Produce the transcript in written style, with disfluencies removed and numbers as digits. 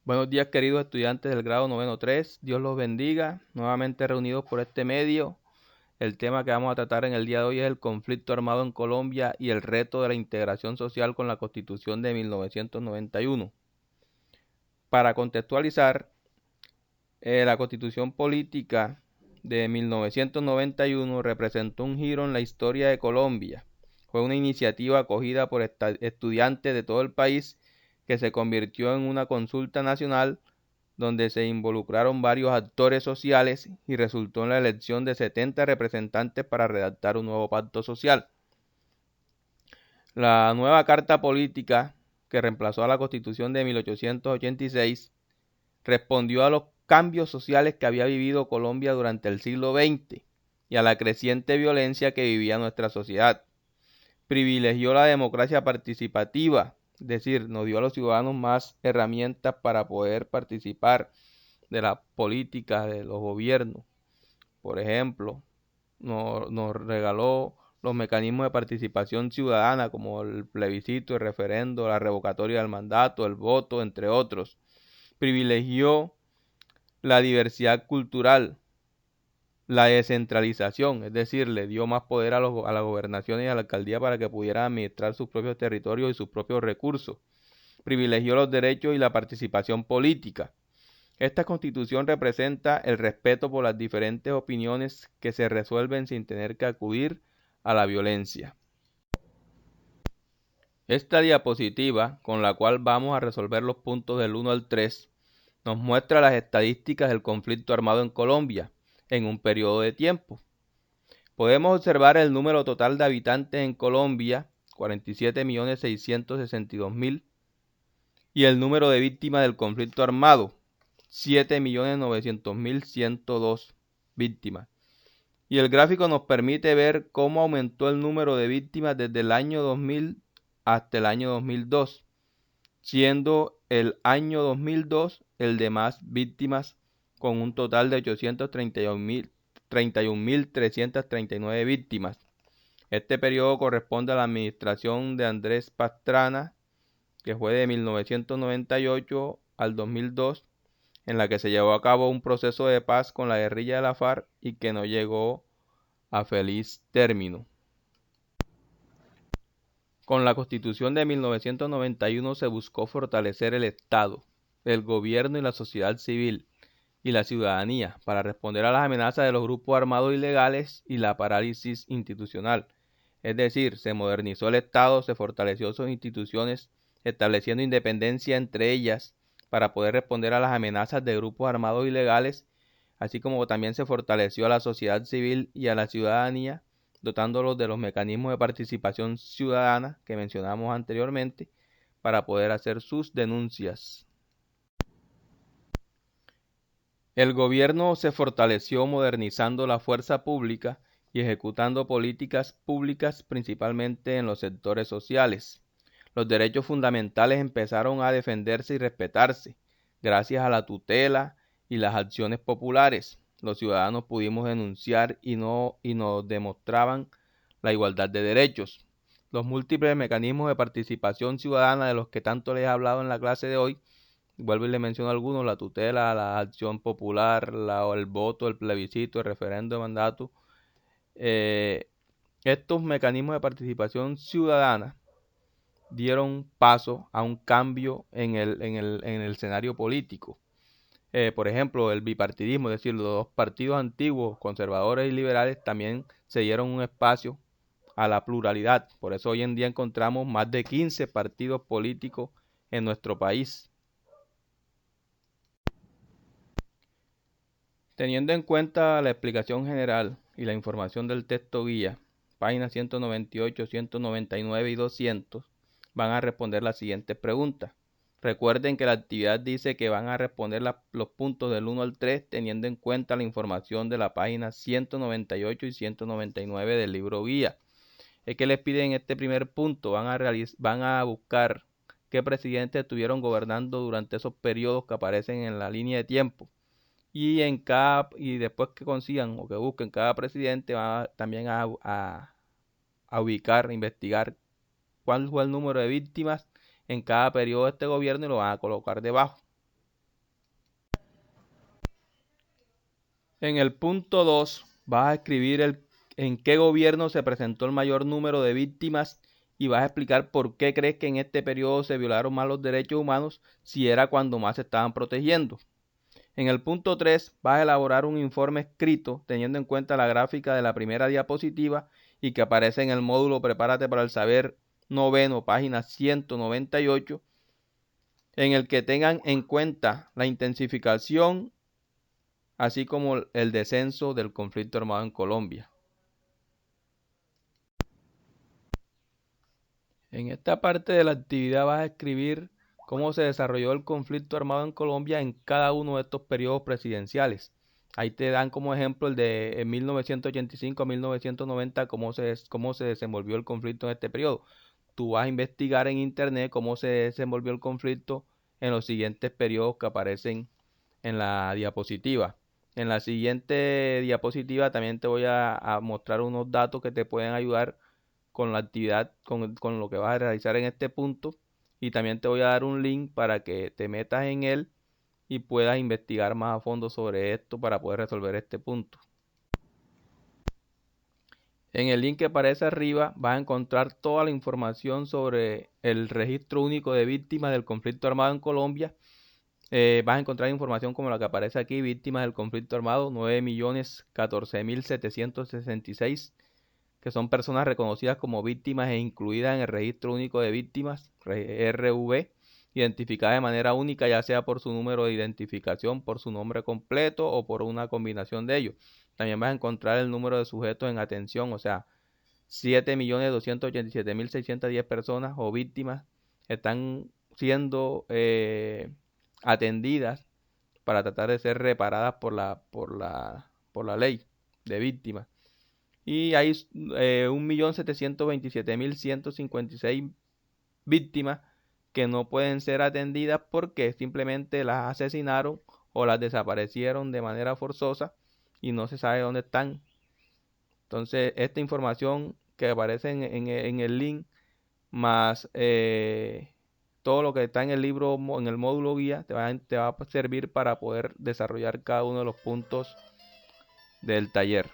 Buenos días, queridos estudiantes del grado noveno 3. Dios los bendiga. Nuevamente reunidos por este medio. El tema que vamos a tratar en el día de hoy es el conflicto armado en Colombia y el reto de la integración social con la Constitución de 1991. Para contextualizar, la Constitución Política de 1991 representó un giro en la historia de Colombia. Fue una iniciativa acogida por estudiantes de todo el país que se convirtió en una consulta nacional donde se involucraron varios actores sociales y resultó en la elección de 70 representantes para redactar un nuevo pacto social. La nueva Carta Política, que reemplazó a la Constitución de 1886, respondió a los cambios sociales que había vivido Colombia durante el siglo XX y a la creciente violencia que vivía nuestra sociedad. Privilegió la democracia participativa, es decir, nos dio a los ciudadanos más herramientas para poder participar de la política de los gobiernos. Por ejemplo, nos regaló los mecanismos de participación ciudadana como el plebiscito, el referendo, la revocatoria del mandato, el voto, entre otros. Privilegió la diversidad cultural, la descentralización, es decir, le dio más poder a la gobernación y a la alcaldía para que pudieran administrar sus propios territorios y sus propios recursos. Privilegió los derechos y la participación política. Esta Constitución representa el respeto por las diferentes opiniones que se resuelven sin tener que acudir a la violencia. Esta diapositiva, con la cual vamos a resolver los puntos del 1 al 3, nos muestra las estadísticas del conflicto armado en Colombia en un periodo de tiempo. Podemos observar el número total de habitantes en Colombia, 47.662.000, y el número de víctimas del conflicto armado, 7.900.102 víctimas. Y el gráfico nos permite ver cómo aumentó el número de víctimas desde el año 2000 hasta el año 2002, siendo el año 2002 el de más víctimas con un total de 831.339 víctimas. Este periodo corresponde a la administración de Andrés Pastrana, que fue de 1998 al 2002, en la que se llevó a cabo un proceso de paz con la guerrilla de la FARC y que no llegó a feliz término. Con la Constitución de 1991 se buscó fortalecer el Estado, el gobierno y la sociedad civil y la ciudadanía para responder a las amenazas de los grupos armados ilegales y la parálisis institucional. Es decir, se modernizó el Estado, se fortaleció sus instituciones, estableciendo independencia entre ellas para poder responder a las amenazas de grupos armados ilegales, así como también se fortaleció a la sociedad civil y a la ciudadanía, dotándolos de los mecanismos de participación ciudadana que mencionamos anteriormente para poder hacer sus denuncias. El gobierno se fortaleció modernizando la fuerza pública y ejecutando políticas públicas principalmente en los sectores sociales. Los derechos fundamentales empezaron a defenderse y respetarse, gracias a la tutela y las acciones populares. Los ciudadanos pudimos denunciar y nos demostraban la igualdad de derechos. Los múltiples mecanismos de participación ciudadana de los que tanto les he hablado en la clase de hoy, vuelvo y le menciono algunos: la tutela, la acción popular, el voto, el plebiscito, el referendo de mandato. Estos mecanismos de participación ciudadana dieron paso a un cambio en el escenario político. Por ejemplo, el bipartidismo, es decir, los dos partidos antiguos, conservadores y liberales, también se dieron un espacio a la pluralidad. Por eso hoy en día encontramos más de 15 partidos políticos en nuestro país. Teniendo en cuenta la explicación general y la información del texto guía, páginas 198, 199 y 200, van a responder las siguientes preguntas. Recuerden que la actividad dice que van a responder los puntos del 1 al 3 teniendo en cuenta la información de la página 198 y 199 del libro guía. Es que les piden este primer punto, van a buscar qué presidentes estuvieron gobernando durante esos periodos que aparecen en la línea de tiempo. Y después que consigan o que busquen cada presidente, van también a ubicar, a investigar cuál fue el número de víctimas en cada periodo de este gobierno y lo van a colocar debajo. En el punto 2 vas a escribir en qué gobierno se presentó el mayor número de víctimas y vas a explicar por qué crees que en este periodo se violaron más los derechos humanos si era cuando más se estaban protegiendo. En el punto 3 vas a elaborar un informe escrito teniendo en cuenta la gráfica de la primera diapositiva y que aparece en el módulo Prepárate para el Saber noveno, página 198, en el que tengan en cuenta la intensificación así como el descenso del conflicto armado en Colombia. En esta parte de la actividad vas a escribir cómo se desarrolló el conflicto armado en Colombia en cada uno de estos periodos presidenciales. Ahí te dan como ejemplo el de 1985 a 1990, cómo se desenvolvió el conflicto en este periodo. Tú vas a investigar en internet cómo se desenvolvió el conflicto en los siguientes periodos que aparecen en la diapositiva. En la siguiente diapositiva también te voy a mostrar unos datos que te pueden ayudar con la actividad, con lo que vas a realizar en este punto. Y también te voy a dar un link para que te metas en él y puedas investigar más a fondo sobre esto para poder resolver este punto. En el link que aparece arriba vas a encontrar toda la información sobre el registro único de víctimas del conflicto armado en Colombia. Vas a encontrar información como la que aparece aquí: víctimas del conflicto armado, 9.014.766, que son personas reconocidas como víctimas e incluidas en el registro único de víctimas, RV, identificadas de manera única, ya sea por su número de identificación, por su nombre completo o por una combinación de ellos. También vas a encontrar el número de sujetos en atención, o sea, 7.287.610 personas o víctimas están siendo atendidas para tratar de ser reparadas por la ley de víctimas. Y hay 1.727.156 víctimas que no pueden ser atendidas porque simplemente las asesinaron o las desaparecieron de manera forzosa y no se sabe dónde están. Entonces, esta información que aparece en el link, más todo lo que está en el libro, en el módulo guía, te va a servir para poder desarrollar cada uno de los puntos del taller.